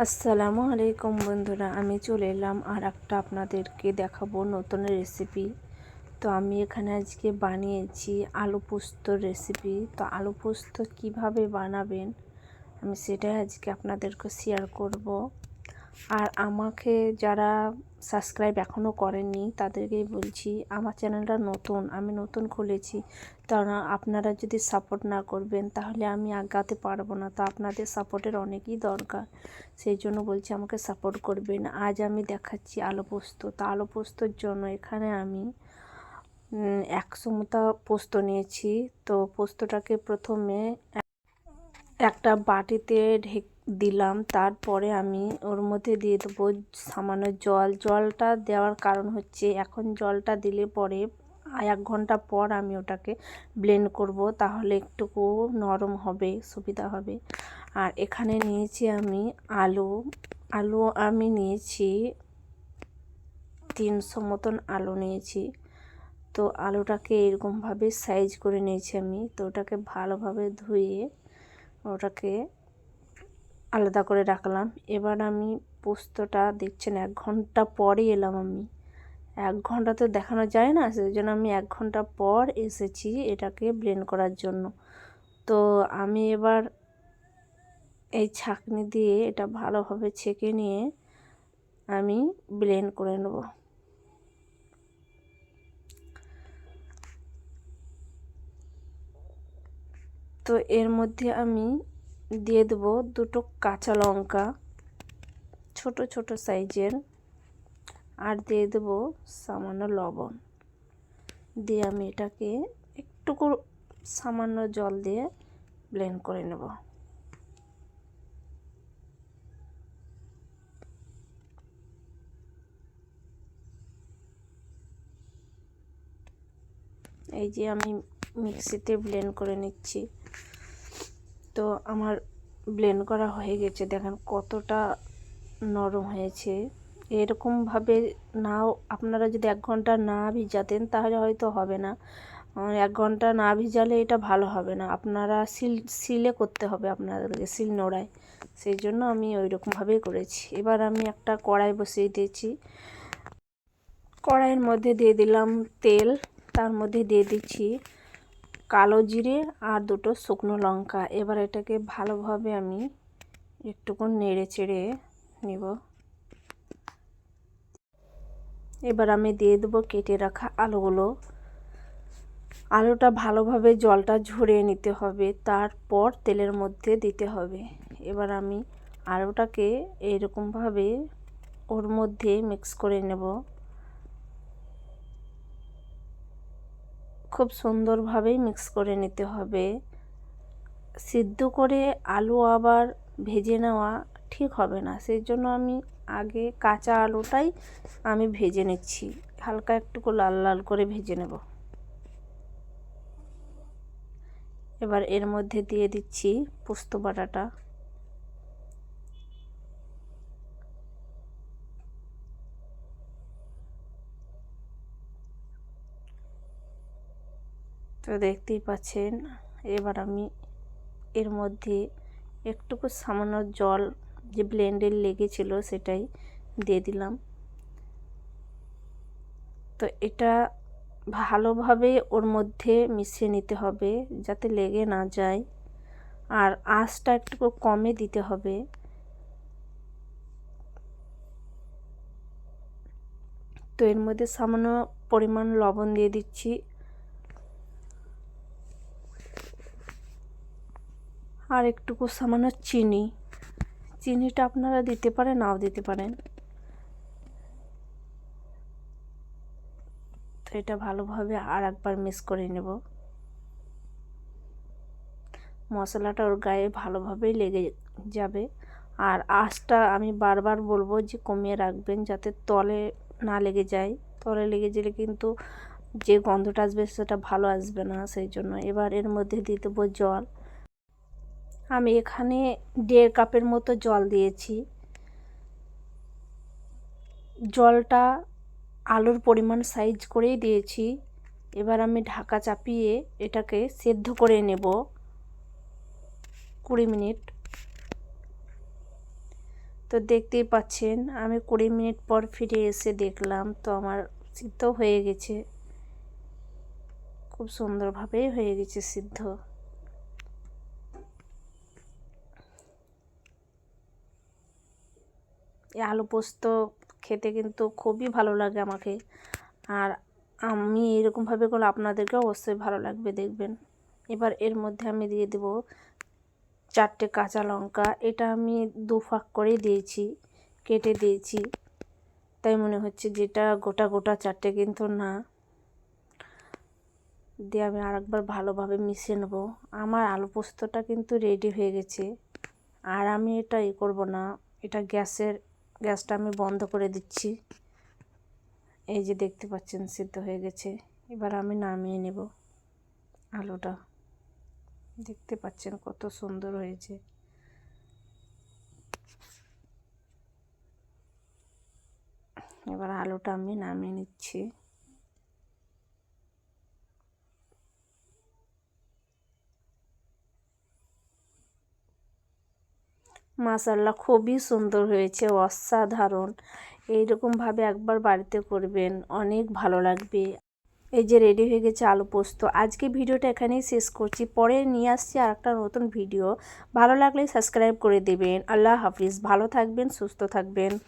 আসসালামু আলাইকুম বন্ধুরা, আমি চলে এলাম আর একটা আপনাদেরকে দেখাবো নতুন রেসিপি। তো আমি এখানে আজকে বানিয়েছি আলু পোস্তর রেসিপি। তো আলু পোস্ত কিভাবে বানাবেন আমি সেটাই আজকে আপনাদেরকে শেয়ার করব। আর আমাকে যারা সাবস্ক্রাইব এখনও করেননি তাদেরকেই বলছি, আমার চ্যানেলটা নতুন, আমি নতুন খুলেছি। তো আপনারা যদি সাপোর্ট না করবেন তাহলে আমি আগাতে পারবো না। তো আপনাদের সাপোর্টের অনেকই দরকার, সেই জন্য বলছি আমাকে সাপোর্ট করবেন। আজ আমি দেখাচ্ছি আলু পোস্ত। তো আলু পোস্তর জন্য এখানে আমি 100 মতো পোস্ত নিয়েছি। তো পোস্তটাকে প্রথমে একটা বাটিতে দিলাম। তারপরে আমি ওর মধ্যে দিয়ে দেবো সামান্য জল। জলটা দেওয়ার কারণ হচ্ছে, এখন জলটা দিলে পরে 1 ঘন্টা পর আমি ওটাকে ব্লেন্ড করব, তাহলে একটুকু নরম হবে, সুবিধা হবে। আর এখানে নিয়েছি আমি আলু আমি নিয়েছি 300 মতন আলু নিয়েছি। তো আলুটাকে এরকমভাবে সাইজ করে নিয়েছি আমি। তো ওটাকে ভালোভাবে ধুয়ে ওটাকে আলাদা করে রাখলাম। এবার আমি পোস্তটা দেখছেন 1 ঘন্টা পরে এলাম আমি। 1 ঘন্টা তো দেখানো যায় না, সেই জন্য আমি 1 ঘন্টা পর এসেছি এটাকে ব্লেন্ড করার জন্য। তো আমি এবার এই ছাঁকনি দিয়ে এটা ভালোভাবে ছেঁকে নিয়ে আমি ব্লেন্ড করে নেব। তো এর মধ্যে আমি দিয়ে দেবো 2টো কাঁচা লঙ্কা ছোট ছোট সাইজের, আর দিয়ে দেবো সামান্য লবণ। দিয়ে আমি এটাকে একটুকু সামান্য জল দিয়ে ব্লেন্ড করে নেব। এই যে আমি মিক্সিতে ব্লেন্ড করে নিচ্ছি। তো আমার ব্লেন্ড করা হয়ে গেছে, দেখেন কতটা নরম হয়েছে। এরকমভাবে নাও আপনারা যদি 1 ঘন্টা না ভিজাতেন তাহলে হয়তো হবে না। 1 ঘন্টা না ভিজালে এটা ভালো হবে না। আপনারা শিলে করতে হবে, আপনাদেরকে শিল নোড়ায়। সেই জন্য আমি ওই রকমভাবেই করেছি। এবার আমি একটা কড়াই বসিয়ে দিয়েছি। কড়াইয়ের মধ্যে দিয়ে দিলাম তেল। তার মধ্যে দিয়ে দিচ্ছি কালো জিরে আর 2টো শুকনো লঙ্কা। এবার এটাকে ভালোভাবে আমি একটুকু নেড়ে চেড়ে নিব। এবার আমি দিয়ে দেবো কেটে রাখা আলুগুলো। আলুটা ভালোভাবে জলটা ঝরিয়ে নিতে হবে, তারপর তেলের মধ্যে দিতে হবে। এবার আমি আলুটাকে এরকমভাবে ওর মধ্যে মিক্স করে নেব। খুব সুন্দরভাবেই মিক্স করে নিতে হবে। সিদ্ধ করে আলু আবার ভেজে নেওয়া ঠিক হবে না, সেই জন্য আমি আগে কাঁচা আলুটাই আমি ভেজে নিচ্ছি, হালকা একটুকু লাল লাল করে ভেজে নেব। এবার এর মধ্যে দিয়ে দিচ্ছি পোস্ত বাটাটা। তো দেখতেই পাচ্ছেন। এবার আমি এর মধ্যে একটুকু সামান্য জল যে ব্লেন্ডে লেগেছিল সেটাই দিয়ে দিলাম। তো এটা ভালোভাবে ওর মধ্যে মিশিয়ে নিতে হবে যাতে লেগে না যায়, আর আঁচটা একটু কমে দিতে হবে। তো এর মধ্যে সামান্য পরিমাণ লবণ দিয়ে দিচ্ছি, আর একটুকু সামান্য চিনি। চিনিটা আপনারা দিতে পারেন, নাও দিতে পারেন। তো এটা ভালোভাবে আর একবার মিক্স করে নেব। মশলাটা ওর গায়ে ভালোভাবেই লেগে যাবে। আর আঁচটা আমি বারবার বলবো যে কমিয়ে রাখবেন, যাতে তলে না লেগে যায়। তলে লেগে গেলে কিন্তু যে গন্ধটা আসবে সেটা ভালো আসবে না, সেই জন্য। এবার এর মধ্যে দিয়ে দেবো জল। আমি এখানে 1.5 কাপের মতো জল দিয়েছি। জলটা আলুর পরিমাণ সাইজ করেই দিয়েছি। এবার আমি ঢাকা চাপিয়ে এটাকে সেদ্ধ করে নেব 20 মিনিট। তো দেখতেই পাচ্ছেন আমি 20 মিনিট পর ফিরে এসে দেখলাম তো আমার সিদ্ধ হয়ে গেছে, খুব সুন্দরভাবেই হয়ে গেছে সিদ্ধ। এই আলু পোস্ত খেতে কিন্তু খুবই ভালো লাগে আমাকে, আর আমি এরকমভাবে করলে আপনাদেরকেও অবশ্যই ভালো লাগবে, দেখবেন। এবার এর মধ্যে আমি দিয়ে দেব 4টে কাঁচা লঙ্কা। এটা আমি 2 ফাঁক করে দিয়েছি, কেটে দিয়েছি, তাই মনে হচ্ছে যেটা গোটা গোটা 4টে কিন্তু না। দিয়ে আমি আরেকবার ভালোভাবে মিশিয়ে নেব। আমার আলু পোস্তটা কিন্তু রেডি হয়ে গেছে। আর আমি এটা করব না, এটা গ্যাসটা আমি বন্ধ করে দিচ্ছি। এই যে দেখতে পাচ্ছেন সিদ্ধ হয়ে গেছে। এবার আমি নামিয়ে নেব আলুটা। দেখতে পাচ্ছেন কত সুন্দর হয়েছে। এবার আলুটা আমি নামিয়ে নিচ্ছি। মাশাআল্লাহ, খুবই সুন্দর হয়েছে, অসাধারণ। এইরকমভাবে একবার বাড়িতে করবেন, অনেক ভালো লাগবে। এই যে রেডি হয়ে গেছে আলু পোস্ত। আজকে ভিডিওটা এখানেই শেষ করছি, পরে নিয়ে আসছি আর একটা নতুন ভিডিও। ভালো লাগলে সাবস্ক্রাইব করে দেবেন। আল্লাহ হাফিজ, ভালো থাকবেন, সুস্থ থাকবেন।